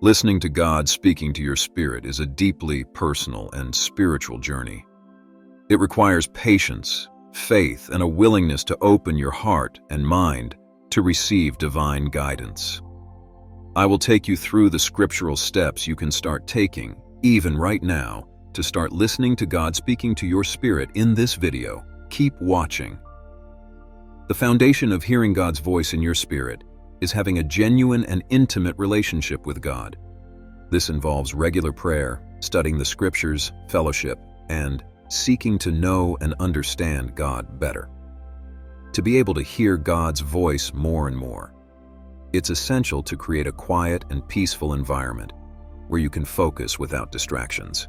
Listening to God speaking to your spirit is a deeply personal and spiritual journey. It requires patience, faith, and a willingness to open your heart and mind to receive divine guidance. I will take you through the scriptural steps you can start taking, even right now, to start listening to God speaking to your spirit in this video. Keep watching. The foundation of hearing God's voice in your spirit is having a genuine and intimate relationship with God. This involves regular prayer, studying the scriptures, fellowship, and seeking to know and understand God better. To be able to hear God's voice more and more, it's essential to create a quiet and peaceful environment where you can focus without distractions.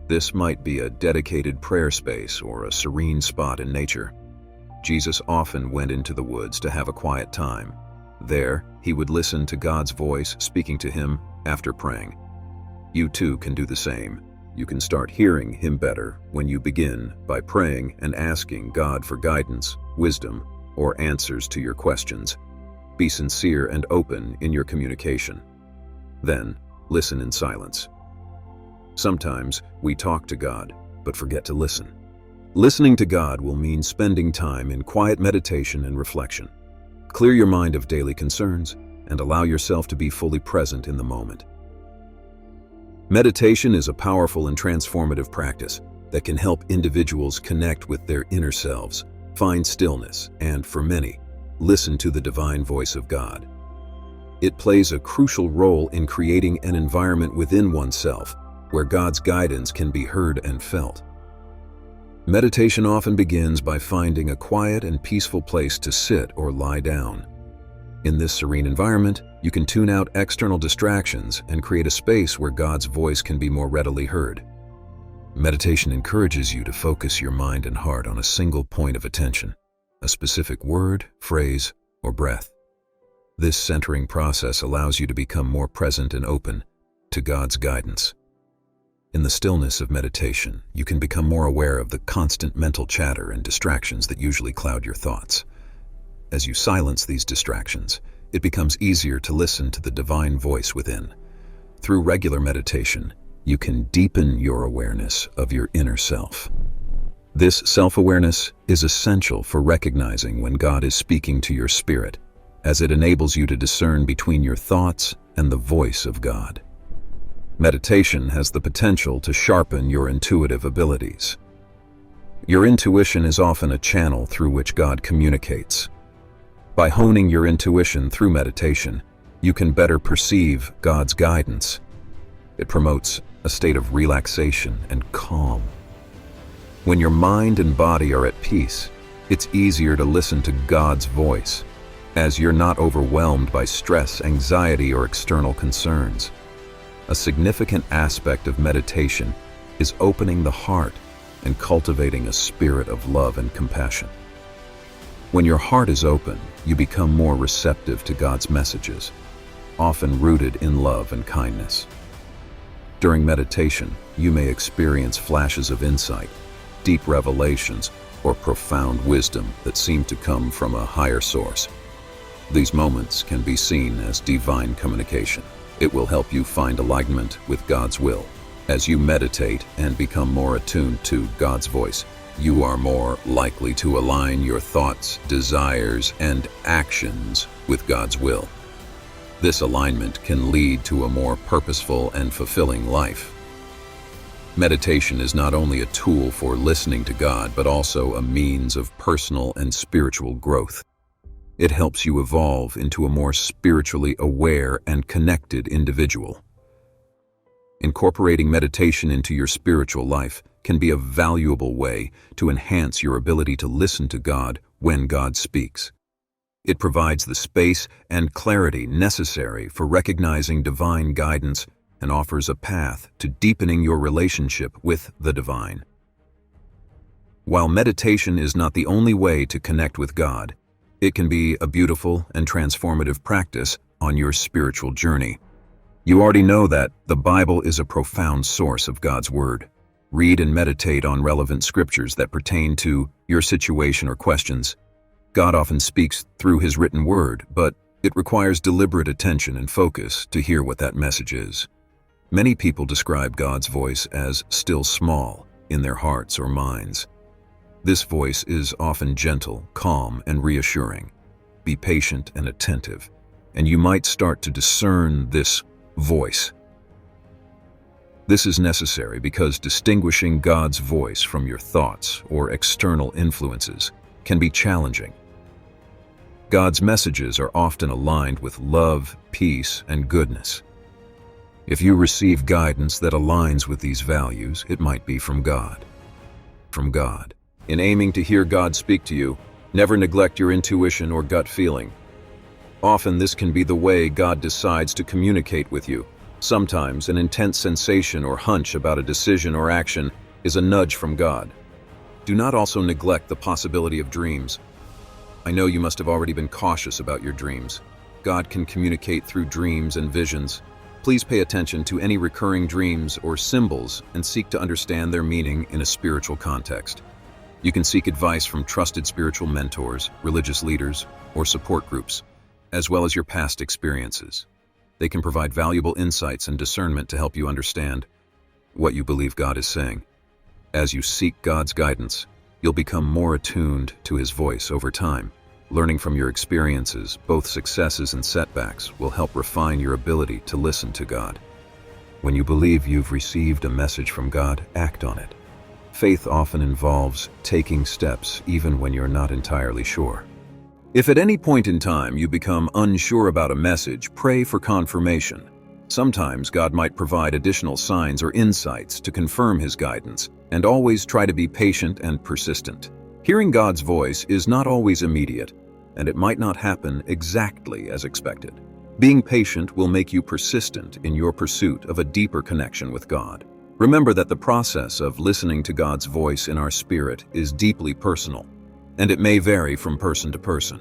This might be a dedicated prayer space or a serene spot in nature. Jesus often went into the woods to have a quiet time. There, he would listen to God's voice speaking to him after praying. You too can do the same. You can start hearing him better when you begin by praying and asking God for guidance, wisdom, or answers to your questions. Be sincere and open in your communication. Then, listen in silence. Sometimes we talk to God, but forget to listen. Listening to God will mean spending time in quiet meditation and reflection. Clear your mind of daily concerns and allow yourself to be fully present in the moment. Meditation is a powerful and transformative practice that can help individuals connect with their inner selves, find stillness, and, for many, listen to the divine voice of God. It plays a crucial role in creating an environment within oneself where God's guidance can be heard and felt. Meditation often begins by finding a quiet and peaceful place to sit or lie down. In this serene environment, you can tune out external distractions and create a space where God's voice can be more readily heard. Meditation encourages you to focus your mind and heart on a single point of attention, a specific word, phrase, or breath. This centering process allows you to become more present and open to God's guidance. In the stillness of meditation, you can become more aware of the constant mental chatter and distractions that usually cloud your thoughts. As you silence these distractions, it becomes easier to listen to the divine voice within. Through regular meditation, you can deepen your awareness of your inner self. This self-awareness is essential for recognizing when God is speaking to your spirit, as it enables you to discern between your thoughts and the voice of God. Meditation has the potential to sharpen your intuitive abilities. Your intuition is often a channel through which God communicates. By honing your intuition through meditation, you can better perceive God's guidance. It promotes a state of relaxation and calm. When your mind and body are at peace, it's easier to listen to God's voice, as you're not overwhelmed by stress, anxiety, or external concerns. A significant aspect of meditation is opening the heart and cultivating a spirit of love and compassion. When your heart is open, you become more receptive to God's messages, often rooted in love and kindness. During meditation, you may experience flashes of insight, deep revelations, or profound wisdom that seem to come from a higher source. These moments can be seen as divine communication. It will help you find alignment with God's will. As you meditate and become more attuned to God's voice, you are more likely to align your thoughts, desires, and actions with God's will. This alignment can lead to a more purposeful and fulfilling life. Meditation is not only a tool for listening to God, but also a means of personal and spiritual growth. It helps you evolve into a more spiritually aware and connected individual. Incorporating meditation into your spiritual life can be a valuable way to enhance your ability to listen to God when God speaks. It provides the space and clarity necessary for recognizing divine guidance and offers a path to deepening your relationship with the divine. While meditation is not the only way to connect with God, it can be a beautiful and transformative practice on your spiritual journey. You already know that the Bible is a profound source of God's Word. Read and meditate on relevant scriptures that pertain to your situation or questions. God often speaks through His written Word, but It requires deliberate attention and focus to hear what that message is. Many people describe God's voice as still small in their hearts or minds. This voice is often gentle, calm, and reassuring. Be patient and attentive, and you might start to discern this voice. This is necessary because distinguishing God's voice from your thoughts or external influences can be challenging. God's messages are often aligned with love, peace, and goodness. If you receive guidance that aligns with these values, it might be from God. From God. In aiming to hear God speak to you, never neglect your intuition or gut feeling. Often this can be the way God decides to communicate with you. Sometimes an intense sensation or hunch about a decision or action is a nudge from God. Do not also neglect the possibility of dreams. I know you must have already been cautious about your dreams. God can communicate through dreams and visions. Please pay attention to any recurring dreams or symbols and seek to understand their meaning in a spiritual context. You can seek advice from trusted spiritual mentors, religious leaders, or support groups, as well as your past experiences. They can provide valuable insights and discernment to help you understand what you believe God is saying. As you seek God's guidance, you'll become more attuned to His voice over time. Learning from your experiences, both successes and setbacks, will help refine your ability to listen to God. When you believe you've received a message from God, act on it. Faith often involves taking steps even when you're not entirely sure. If at any point in time you become unsure about a message, pray for confirmation. Sometimes God might provide additional signs or insights to confirm His guidance, and always try to be patient and persistent. Hearing God's voice is not always immediate, and it might not happen exactly as expected. Being patient will make you persistent in your pursuit of a deeper connection with God. Remember that the process of listening to God's voice in our spirit is deeply personal, and it may vary from person to person.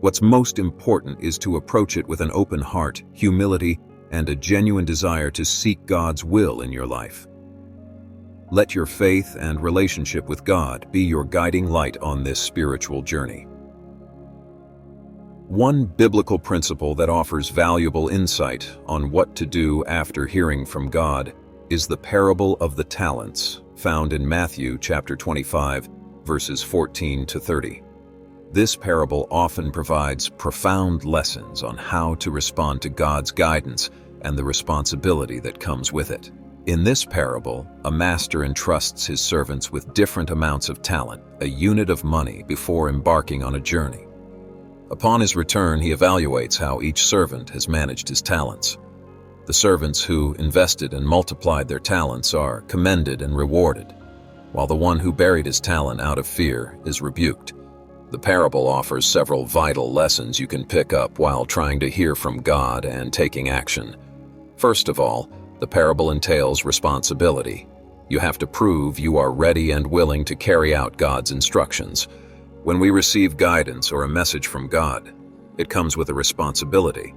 What's most important is to approach it with an open heart, humility, and a genuine desire to seek God's will in your life. Let your faith and relationship with God be your guiding light on this spiritual journey. One biblical principle that offers valuable insight on what to do after hearing from God is the parable of the talents, found in Matthew chapter 25, verses 14 to 30. This parable often provides profound lessons on how to respond to God's guidance and the responsibility that comes with it. In this parable, a master entrusts his servants with different amounts of talent, a unit of money, before embarking on a journey. Upon his return, he evaluates how each servant has managed his talents. The servants who invested and multiplied their talents are commended and rewarded, while the one who buried his talent out of fear is rebuked. The parable offers several vital lessons you can pick up while trying to hear from God and taking action. First of all, the parable entails responsibility. You have to prove you are ready and willing to carry out God's instructions. When we receive guidance or a message from God, it comes with a responsibility.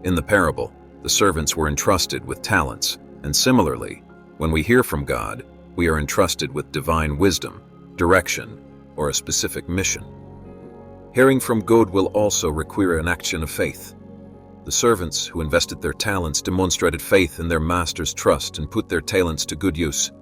In the parable, the servants were entrusted with talents, and similarly, when we hear from God, we are entrusted with divine wisdom, direction, or a specific mission. Hearing from God will also require an action of faith. The servants who invested their talents demonstrated faith in their master's trust and put their talents to good use.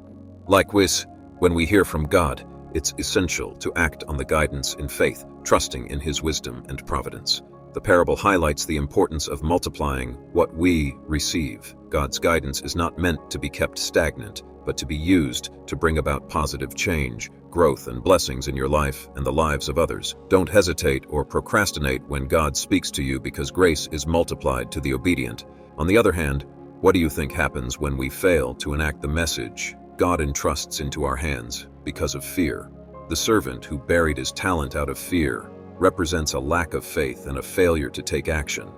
Likewise, when we hear from God, it's essential to act on the guidance in faith, trusting in His wisdom and providence. The parable highlights the importance of multiplying what we receive. God's guidance is not meant to be kept stagnant, but to be used to bring about positive change, growth, and blessings in your life and the lives of others. Don't hesitate or procrastinate when God speaks to you, because grace is multiplied to the obedient. On the other hand, what do you think happens when we fail to enact the message God entrusts into our hands because of fear? The servant who buried his talent out of fear represents a lack of faith and a failure to take action.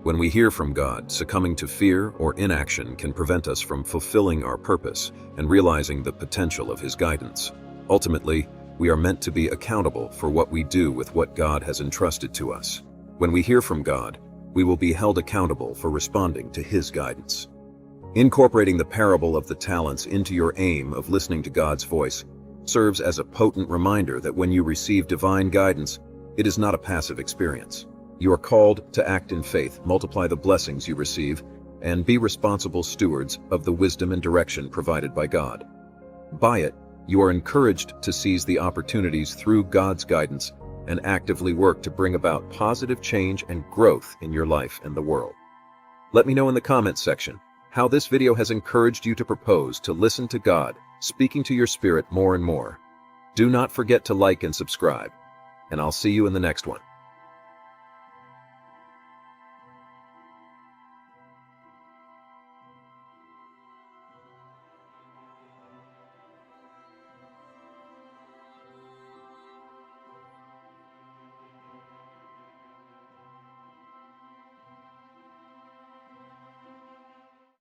When we hear from God, succumbing to fear or inaction can prevent us from fulfilling our purpose and realizing the potential of His guidance. Ultimately, we are meant to be accountable for what we do with what God has entrusted to us. When we hear from God, we will be held accountable for responding to His guidance. Incorporating the parable of the talents into your aim of listening to God's voice serves as a potent reminder that when you receive divine guidance, it is not a passive experience. You are called to act in faith, multiply the blessings you receive, and be responsible stewards of the wisdom and direction provided by God. By it, you are encouraged to seize the opportunities through God's guidance and actively work to bring about positive change and growth in your life and the world. Let me know in the comments section how this video has encouraged you to propose to listen to God, speaking to your spirit more and more. Do not forget to like and subscribe, and I'll see you in the next one.